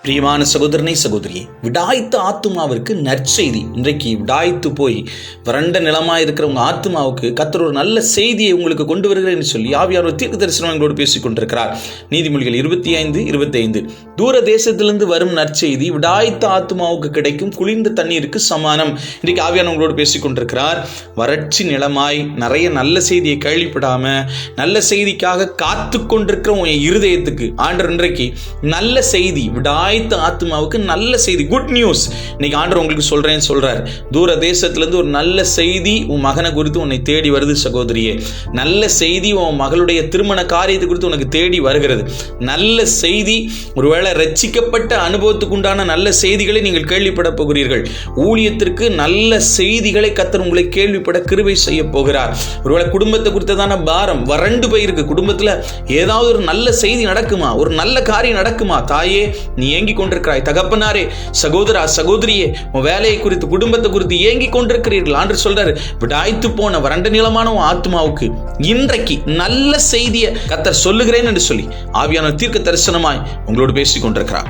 பிரியமான சகோதரனை சகோதரியே, விடாய்த்த ஆத்துமாவிற்கு நற்செய்தி. இன்றைக்கு விடாய்த்து போய் வறண்ட நிலமாக இருக்கிற உங்கள் ஆத்துமாவுக்கு கர்த்தர் ஒரு நல்ல செய்தியை உங்களுக்கு கொண்டு வருகிறேன் என்று சொல்லி ஆவியானவர் தீர்க்க தரிசனம் எங்களோடு பேசிக் கொண்டிருக்கிறார். நீதிமொழிகள் 25:25. தூர தேசத்திலிருந்து வரும் நற்செய்தி விடாய்த்த ஆத்துமாவுக்கு கிடைக்கும் குளிர்ந்த தண்ணீருக்கு சமானம். இன்றைக்கு ஆவியானவர்களோடு பேசிக் கொண்டிருக்கிறார். வறட்சி நிலமாய் நிறைய நல்ல செய்தியை கேள்விப்படாம நல்ல செய்திக்காக காத்து கொண்டிருக்கிற உன் இருதயத்துக்கு ஆண்டவர் இன்றைக்கு நல்ல செய்தி, விடாய்த்த ஆத்துமாவுக்கு நல்ல செய்தி, குட் நியூஸ் இன்னைக்கு ஆண்டவர் உங்களுக்கு சொல்றார். தூர தேசத்திலிருந்து ஒரு நல்ல செய்தி உன் மகனை குறித்து உன்னை தேடி வருது சகோதரியே. நல்ல செய்தி உன் மகளுடைய திருமண காரியத்தை குறித்து உனக்கு தேடி வருகிறது. நல்ல செய்தி, ஒருவேளை ரட்சிக்கப்பட்ட அனுபவத்துக்கு உண்டான நல்ல செய்திகளை நீங்கள் கேள்விப்பட போகிறீர்கள். ஊழியத்திற்கு நல்ல செய்திகளை கர்த்தர் உங்களை கேள்விப்பட கிருபை செய்ய போகிறார். ஒருவேளை குடும்பத்தை குறித்ததான பாரம் வறண்டு போயிருக்கு. குடும்பத்தில் ஏதாவது ஒரு நல்ல செய்தி நடக்குமா, ஒரு நல்ல காரியம் நடக்குமா? தாயே, நீ ஏங்கிக் கொண்டிருக்கிறாய். தகப்பனாரே, சகோதரா சகோதரியே, உன் வேலையை குறித்து குடும்பத்தை குறித்து ஏங்கிக் கொண்டிருக்கிறீர்கள். ஆண்டு சொல்றாரு, விடாய்த்து போன வறண்ட நிலமான உன் ஆத்மாவுக்கு இன்றைக்கு நல்ல செய்தியை கர்த்தர் சொல்லுகிறேன் என்று சொல்லி ஆவியான தீர்க்க தரிசனமாய் உங்களோடு பேசிக் கொண்டிருக்கிறார்.